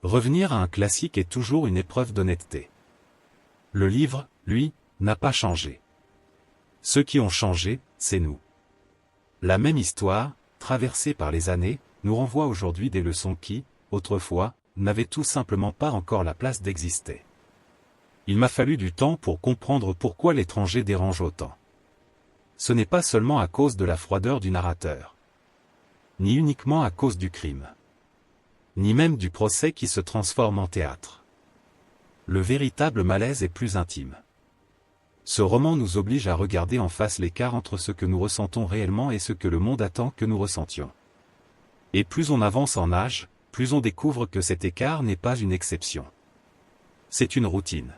Revenir à un classique est toujours une épreuve d'honnêteté. Le livre, lui, n'a pas changé. Ceux qui ont changé, c'est nous. La même histoire, traversée par les années, nous renvoie aujourd'hui des leçons qui, autrefois, n'avaient tout simplement pas encore la place d'exister. Il m'a fallu du temps pour comprendre pourquoi l'étranger dérange autant. Ce n'est pas seulement à cause de la froideur du narrateur, ni uniquement à cause du crime, ni même du procès qui se transforme en théâtre. Le véritable malaise est plus intime. Ce roman nous oblige à regarder en face l'écart entre ce que nous ressentons réellement et ce que le monde attend que nous ressentions. Et plus on avance en âge, plus on découvre que cet écart n'est pas une exception. C'est une routine.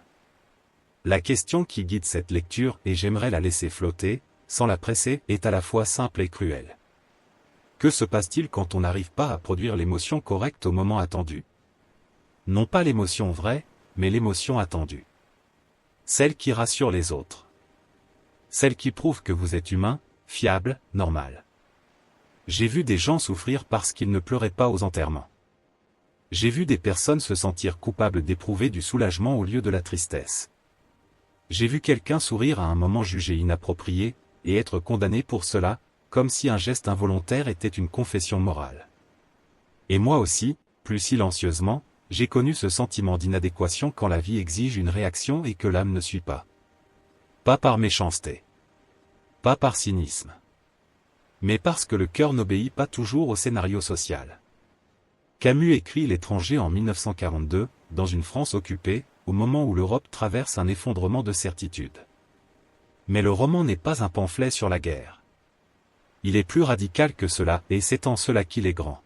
La question qui guide cette lecture, et j'aimerais la laisser flotter, sans la presser, est à la fois simple et cruelle. Que se passe-t-il quand on n'arrive pas à produire l'émotion correcte au moment attendu? Non pas l'émotion vraie, mais l'émotion attendue. Celle qui rassure les autres. Celle qui prouve que vous êtes humain, fiable, normal. J'ai vu des gens souffrir parce qu'ils ne pleuraient pas aux enterrements. J'ai vu des personnes se sentir coupables d'éprouver du soulagement au lieu de la tristesse. J'ai vu quelqu'un sourire à un moment jugé inapproprié, et être condamné pour cela, comme si un geste involontaire était une confession morale. Et moi aussi, plus silencieusement, j'ai connu ce sentiment d'inadéquation quand la vie exige une réaction et que l'âme ne suit pas. Pas par méchanceté. Pas par cynisme. Mais parce que le cœur n'obéit pas toujours au scénario social. Camus écrit L'étranger en 1942, dans une France occupée, au moment où l'Europe traverse un effondrement de certitude. Mais le roman n'est pas un pamphlet sur la guerre. Il est plus radical que cela, et c'est en cela qu'il est grand.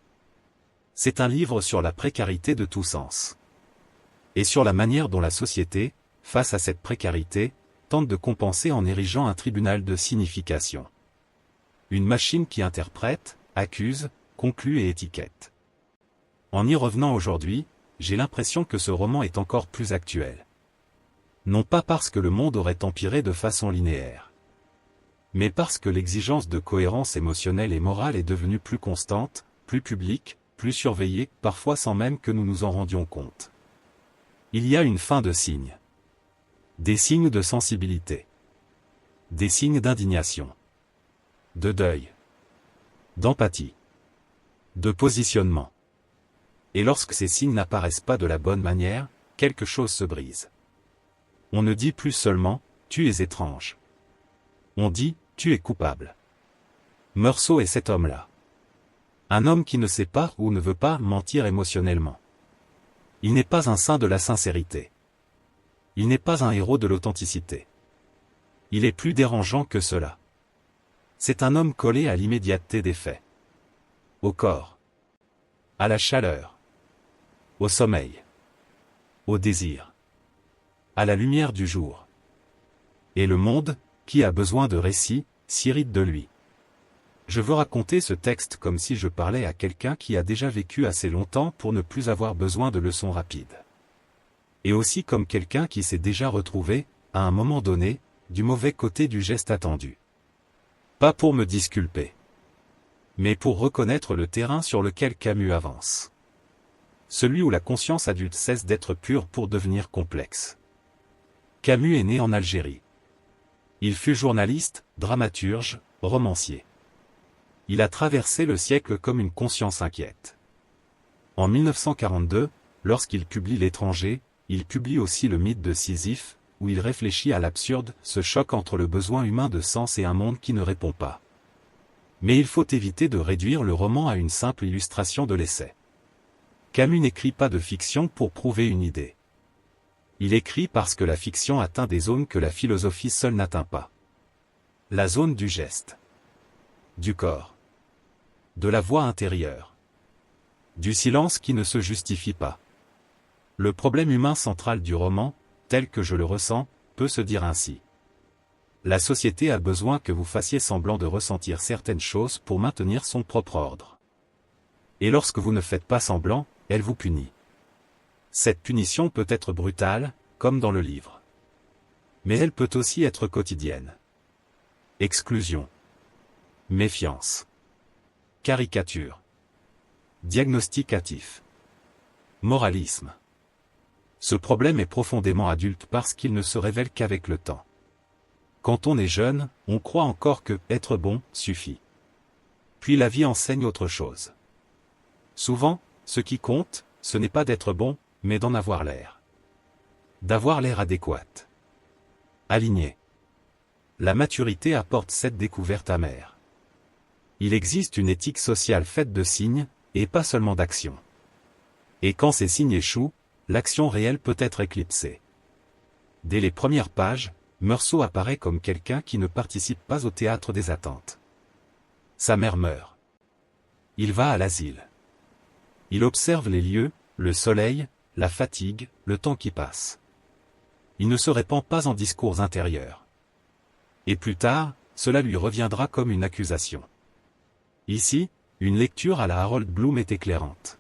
C'est un livre sur la précarité de tous sens. Et sur la manière dont la société, face à cette précarité, tente de compenser en érigeant un tribunal de signification. Une machine qui interprète, accuse, conclut et étiquette. En y revenant aujourd'hui, j'ai l'impression que ce roman est encore plus actuel. Non pas parce que le monde aurait empiré de façon linéaire, mais parce que l'exigence de cohérence émotionnelle et morale est devenue plus constante, plus publique, plus surveillée, parfois sans même que nous nous en rendions compte. Il y a une fin de signes. Des signes de sensibilité. Des signes d'indignation. De deuil. D'empathie. De positionnement. Et lorsque ces signes n'apparaissent pas de la bonne manière, quelque chose se brise. On ne dit plus seulement « tu es étrange ». On dit « tu es coupable ». Meursault est cet homme-là. Un homme qui ne sait pas ou ne veut pas mentir émotionnellement. Il n'est pas un saint de la sincérité. Il n'est pas un héros de l'authenticité. Il est plus dérangeant que cela. C'est un homme collé à l'immédiateté des faits. Au corps. À la chaleur. Au sommeil. Au désir. À la lumière du jour. Et le monde, qui a besoin de récits, s'irrite de lui. Je veux raconter ce texte comme si je parlais à quelqu'un qui a déjà vécu assez longtemps pour ne plus avoir besoin de leçons rapides. Et aussi comme quelqu'un qui s'est déjà retrouvé, à un moment donné, du mauvais côté du geste attendu. Pas pour me disculper, mais pour reconnaître le terrain sur lequel Camus avance. Celui où la conscience adulte cesse d'être pure pour devenir complexe. Camus est né en Algérie. Il fut journaliste, dramaturge, romancier. Il a traversé le siècle comme une conscience inquiète. En 1942, lorsqu'il publie L'étranger, il publie aussi le mythe de Sisyphe, où il réfléchit à l'absurde, ce choc entre le besoin humain de sens et un monde qui ne répond pas. Mais il faut éviter de réduire le roman à une simple illustration de l'essai. Camus n'écrit pas de fiction pour prouver une idée. Il écrit parce que la fiction atteint des zones que la philosophie seule n'atteint pas. La zone du geste. Du corps. De la voix intérieure. Du silence qui ne se justifie pas. Le problème humain central du roman, tel que je le ressens, peut se dire ainsi. La société a besoin que vous fassiez semblant de ressentir certaines choses pour maintenir son propre ordre. Et lorsque vous ne faites pas semblant, elle vous punit. Cette punition peut être brutale, comme dans le livre. Mais elle peut aussi être quotidienne. Exclusion. Méfiance. Caricature. Diagnostic hâtif. Moralisme. Ce problème est profondément adulte parce qu'il ne se révèle qu'avec le temps. Quand on est jeune, on croit encore que « être bon » suffit. Puis la vie enseigne autre chose. Souvent, ce qui compte, ce n'est pas d'être bon, mais d'en avoir l'air. D'avoir l'air adéquat. Aligné. La maturité apporte cette découverte amère. Il existe une éthique sociale faite de signes, et pas seulement d'actions. Et quand ces signes échouent, l'action réelle peut être éclipsée. Dès les premières pages, Meursault apparaît comme quelqu'un qui ne participe pas au théâtre des attentes. Sa mère meurt. Il va à l'asile. Il observe les lieux, le soleil, la fatigue, le temps qui passe. Il ne se répand pas en discours intérieurs. Et plus tard, cela lui reviendra comme une accusation. Ici, une lecture à la Harold Bloom est éclairante.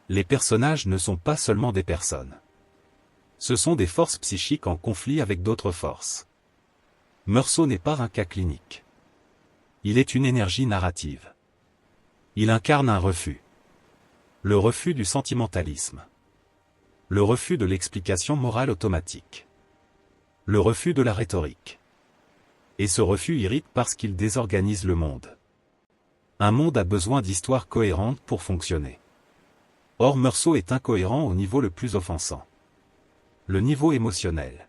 Les personnages ne sont pas seulement des personnes. Ce sont des forces psychiques en conflit avec d'autres forces. Meursault n'est pas un cas clinique. Il est une énergie narrative. Il incarne un refus. Le refus du sentimentalisme. Le refus de l'explication morale automatique. Le refus de la rhétorique. Et ce refus irrite parce qu'il désorganise le monde. Un monde a besoin d'histoires cohérentes pour fonctionner. Or Meursault est incohérent au niveau le plus offensant. Le niveau émotionnel.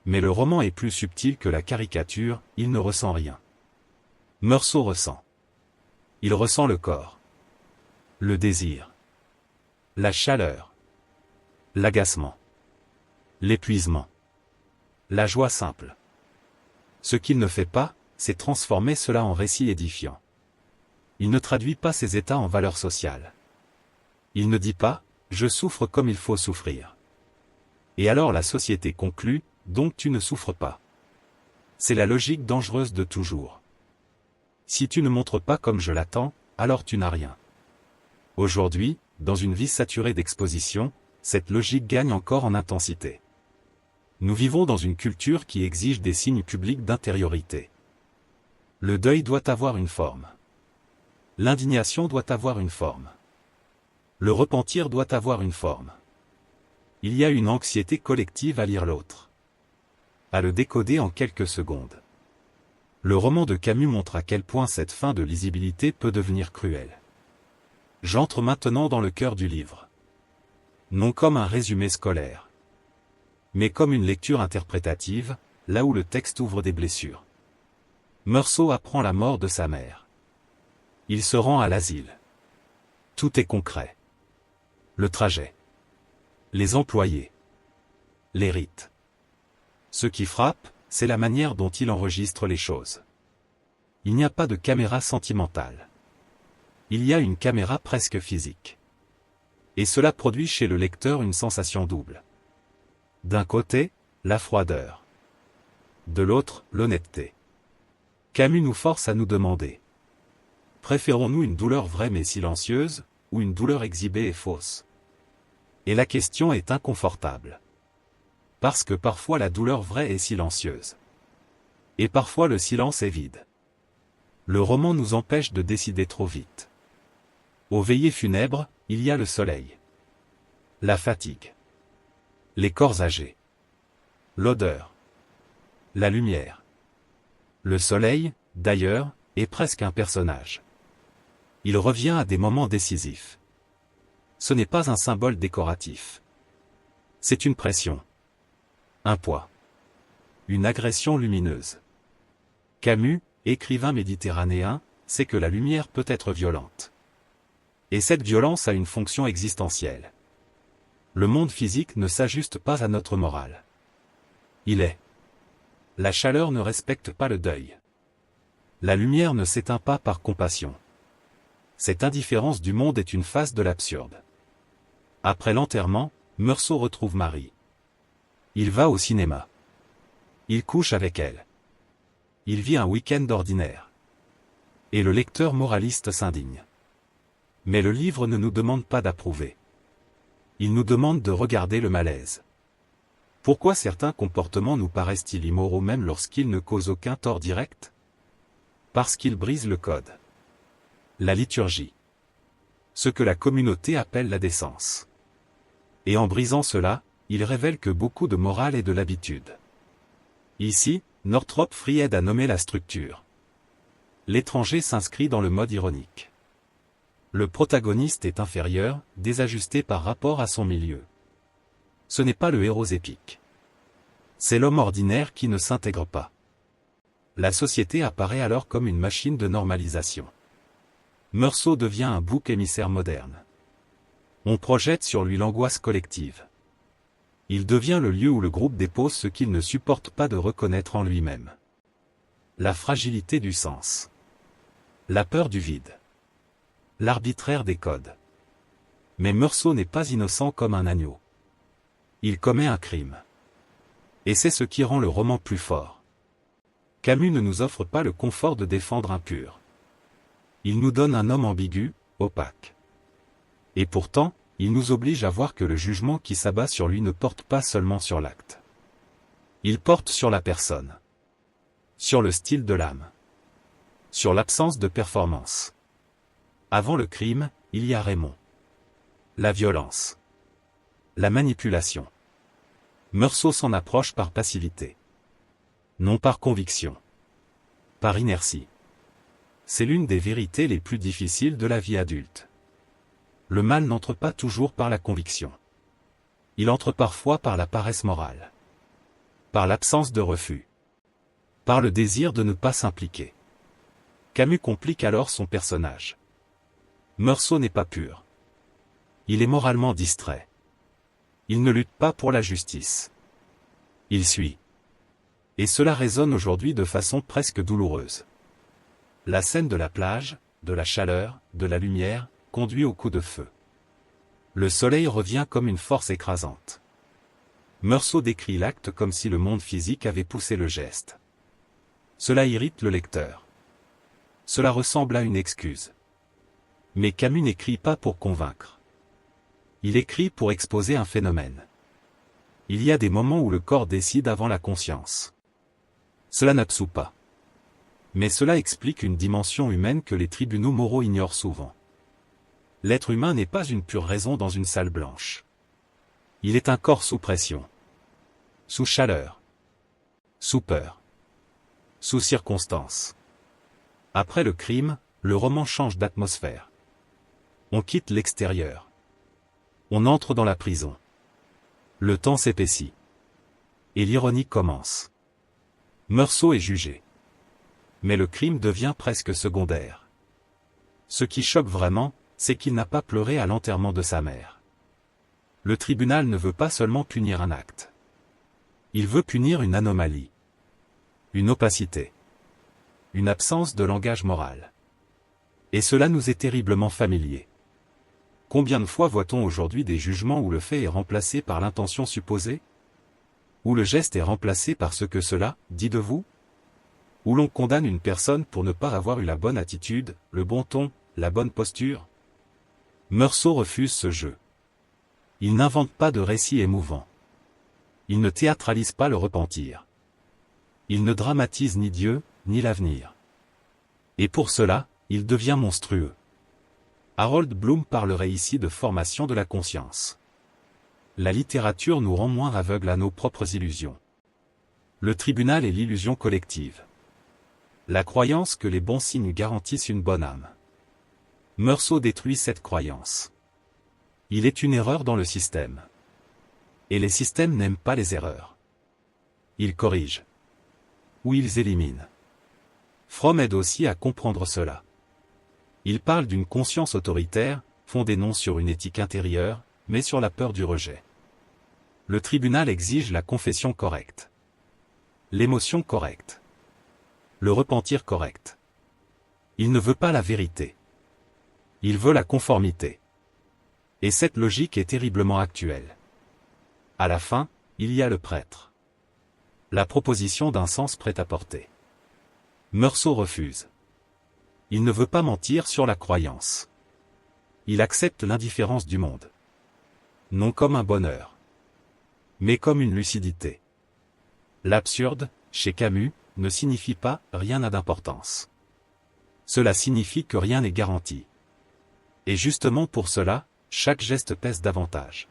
Mais le roman est plus subtil que la caricature, il ne ressent rien. Meursault ressent. Il ressent le corps. Le désir. La chaleur. L'agacement. L'épuisement. La joie simple. Ce qu'il ne fait pas, c'est transformer cela en récit édifiant. Il ne traduit pas ces états en valeurs sociales. Il ne dit pas « je souffre comme il faut souffrir ». Et alors la société conclut « donc tu ne souffres pas ». C'est la logique dangereuse de toujours. Si tu ne montres pas comme je l'attends, alors tu n'as rien. Aujourd'hui, dans une vie saturée d'exposition, cette logique gagne encore en intensité. Nous vivons dans une culture qui exige des signes publics d'intériorité. Le deuil doit avoir une forme. L'indignation doit avoir une forme. Le repentir doit avoir une forme. Il y a une anxiété collective à lire l'autre. À le décoder en quelques secondes. Le roman de Camus montre à quel point cette fin de lisibilité peut devenir cruelle. J'entre maintenant dans le cœur du livre. Non comme un résumé scolaire, mais comme une lecture interprétative, là où le texte ouvre des blessures. Meursault apprend la mort de sa mère. Il se rend à l'asile. Tout est concret. Le trajet. Les employés. Les rites. Ce qui frappe, c'est la manière dont il enregistre les choses. Il n'y a pas de caméra sentimentale. Il y a une caméra presque physique. Et cela produit chez le lecteur une sensation double. D'un côté, la froideur. De l'autre, l'honnêteté. Camus nous force à nous demander. Préférons-nous une douleur vraie mais silencieuse, ou une douleur exhibée et fausse? Et la question est inconfortable. Parce que parfois la douleur vraie est silencieuse. Et parfois le silence est vide. Le roman nous empêche de décider trop vite. Aux veillées funèbres, il y a le soleil. La fatigue. Les corps âgés. L'odeur. La lumière. Le soleil, d'ailleurs, est presque un personnage. Il revient à des moments décisifs. Ce n'est pas un symbole décoratif. C'est une pression. Un poids. Une agression lumineuse. Camus, écrivain méditerranéen, sait que la lumière peut être violente. Et cette violence a une fonction existentielle. Le monde physique ne s'ajuste pas à notre morale. Il est. La chaleur ne respecte pas le deuil. La lumière ne s'éteint pas par compassion. Cette indifférence du monde est une face de l'absurde. Après l'enterrement, Meursault retrouve Marie. Il va au cinéma. Il couche avec elle. Il vit un week-end ordinaire. Et le lecteur moraliste s'indigne. Mais le livre ne nous demande pas d'approuver. Il nous demande de regarder le malaise. Pourquoi certains comportements nous paraissent-ils immoraux même lorsqu'ils ne causent aucun tort direct? Parce qu'ils brisent le code. La liturgie. Ce que la communauté appelle la décence. Et en brisant cela, il révèle que beaucoup de morale est de l'habitude. Ici, Northrop Frye aide à nommer la structure. L'étranger s'inscrit dans le mode ironique. Le protagoniste est inférieur, désajusté par rapport à son milieu. Ce n'est pas le héros épique. C'est l'homme ordinaire qui ne s'intègre pas. La société apparaît alors comme une machine de normalisation. Meursault devient un bouc émissaire moderne. On projette sur lui l'angoisse collective. Il devient le lieu où le groupe dépose ce qu'il ne supporte pas de reconnaître en lui-même. La fragilité du sens. La peur du vide. L'arbitraire des codes. Mais Meursault n'est pas innocent comme un agneau. Il commet un crime. Et c'est ce qui rend le roman plus fort. Camus ne nous offre pas le confort de défendre un pur. Il nous donne un homme ambigu, opaque. Et pourtant, il nous oblige à voir que le jugement qui s'abat sur lui ne porte pas seulement sur l'acte. Il porte sur la personne. Sur le style de l'âme. Sur l'absence de performance. Avant le crime, il y a Raymond. La violence. La manipulation. Meursault s'en approche par passivité. Non par conviction. Par inertie. C'est l'une des vérités les plus difficiles de la vie adulte. Le mal n'entre pas toujours par la conviction. Il entre parfois par la paresse morale. Par l'absence de refus. Par le désir de ne pas s'impliquer. Camus complique alors son personnage. Meursault n'est pas pur. Il est moralement distrait. Il ne lutte pas pour la justice. Il suit. Et cela résonne aujourd'hui de façon presque douloureuse. La scène de la plage, de la chaleur, de la lumière, conduit au coup de feu. Le soleil revient comme une force écrasante. Meursault décrit l'acte comme si le monde physique avait poussé le geste. Cela irrite le lecteur. Cela ressemble à une excuse. Mais Camus n'écrit pas pour convaincre. Il écrit pour exposer un phénomène. Il y a des moments où le corps décide avant la conscience. Cela n'absout pas. Mais cela explique une dimension humaine que les tribunaux moraux ignorent souvent. L'être humain n'est pas une pure raison dans une salle blanche. Il est un corps sous pression. Sous chaleur. Sous peur. Sous circonstances. Après le crime, le roman change d'atmosphère. On quitte l'extérieur. On entre dans la prison. Le temps s'épaissit. Et l'ironie commence. Meursault est jugé. Mais le crime devient presque secondaire. Ce qui choque vraiment, c'est qu'il n'a pas pleuré à l'enterrement de sa mère. Le tribunal ne veut pas seulement punir un acte. Il veut punir une anomalie. Une opacité. Une absence de langage moral. Et cela nous est terriblement familier. Combien de fois voit-on aujourd'hui des jugements où le fait est remplacé par l'intention supposée? Où le geste est remplacé par ce que cela dit de vous? Où l'on condamne une personne pour ne pas avoir eu la bonne attitude, le bon ton, la bonne posture? Meursault refuse ce jeu. Il n'invente pas de récit émouvant. Il ne théâtralise pas le repentir. Il ne dramatise ni Dieu, ni l'avenir. Et pour cela, il devient monstrueux. Harold Bloom parlerait ici de formation de la conscience. La littérature nous rend moins aveugles à nos propres illusions. Le tribunal est l'illusion collective. La croyance que les bons signes garantissent une bonne âme. Meursault détruit cette croyance. Il est une erreur dans le système. Et les systèmes n'aiment pas les erreurs. Ils corrigent. Ou ils éliminent. Fromm aide aussi à comprendre cela. Il parle d'une conscience autoritaire, fondée non sur une éthique intérieure, mais sur la peur du rejet. Le tribunal exige la confession correcte. L'émotion correcte. Le repentir correct. Il ne veut pas la vérité. Il veut la conformité. Et cette logique est terriblement actuelle. À la fin, il y a le prêtre. La proposition d'un sens prêt-à-porter. Meursault refuse. Il ne veut pas mentir sur la croyance. Il accepte l'indifférence du monde. Non comme un bonheur. Mais comme une lucidité. L'absurde, chez Camus, ne signifie pas « rien n'a d'importance ». Cela signifie que rien n'est garanti. Et justement pour cela, chaque geste pèse davantage.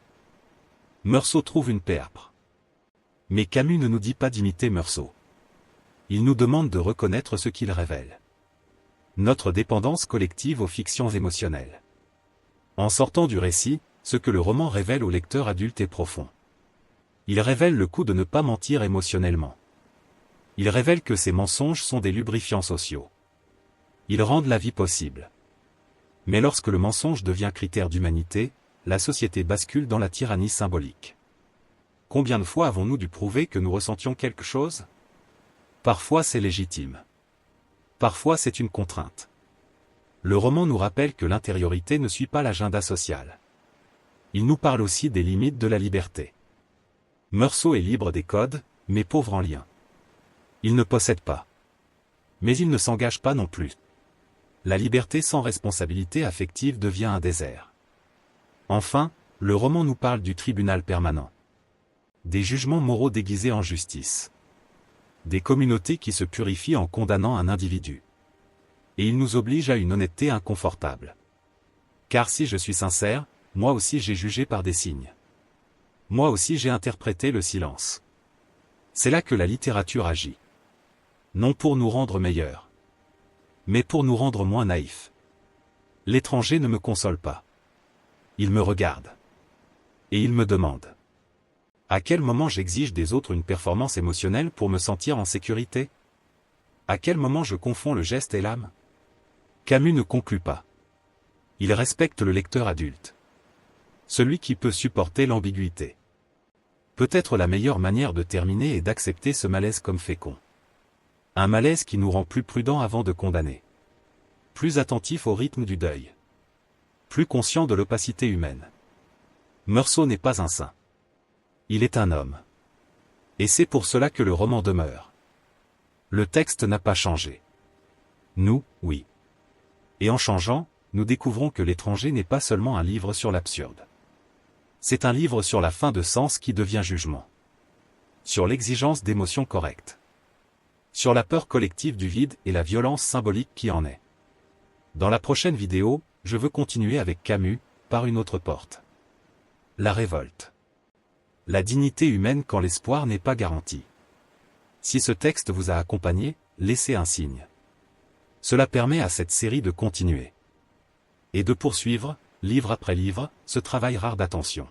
Meursault trouve une Péapre. Mais Camus ne nous dit pas d'imiter Meursault. Il nous demande de reconnaître ce qu'il révèle. Notre dépendance collective aux fictions émotionnelles. En sortant du récit, ce que le roman révèle au lecteur adulte est profond. Il révèle le coût de ne pas mentir émotionnellement. Il révèle que ces mensonges sont des lubrifiants sociaux. Ils rendent la vie possible. Mais lorsque le mensonge devient critère d'humanité, la société bascule dans la tyrannie symbolique. Combien de fois avons-nous dû prouver que nous ressentions quelque chose ? Parfois c'est légitime. Parfois c'est une contrainte. Le roman nous rappelle que l'intériorité ne suit pas l'agenda social. Il nous parle aussi des limites de la liberté. Meursault est libre des codes, mais pauvre en lien. Il ne possède pas. Mais il ne s'engage pas non plus. La liberté sans responsabilité affective devient un désert. Enfin, le roman nous parle du tribunal permanent. Des jugements moraux déguisés en justice. Des communautés qui se purifient en condamnant un individu. Et il nous oblige à une honnêteté inconfortable. Car si je suis sincère, moi aussi j'ai jugé par des signes. Moi aussi j'ai interprété le silence. C'est là que la littérature agit. Non pour nous rendre meilleurs, mais pour nous rendre moins naïfs. L'étranger ne me console pas. Il me regarde. Et il me demande. À quel moment j'exige des autres une performance émotionnelle pour me sentir en sécurité ? À quel moment je confonds le geste et l'âme ? Camus ne conclut pas. Il respecte le lecteur adulte. Celui qui peut supporter l'ambiguïté. Peut-être la meilleure manière de terminer est d'accepter ce malaise comme fécond. Un malaise qui nous rend plus prudents avant de condamner. Plus attentifs au rythme du deuil. Plus conscients de l'opacité humaine. Meursault n'est pas un saint. Il est un homme. Et c'est pour cela que le roman demeure. Le texte n'a pas changé. Nous, oui. Et en changeant, nous découvrons que L'étranger n'est pas seulement un livre sur l'absurde. C'est un livre sur la fin de sens qui devient jugement. Sur l'exigence d'émotions correctes. Sur la peur collective du vide et la violence symbolique qui en est. Dans la prochaine vidéo, je veux continuer avec Camus, par une autre porte. La révolte. La dignité humaine quand l'espoir n'est pas garanti. Si ce texte vous a accompagné, laissez un signe. Cela permet à cette série de continuer. Et de poursuivre, livre après livre, ce travail rare d'attention.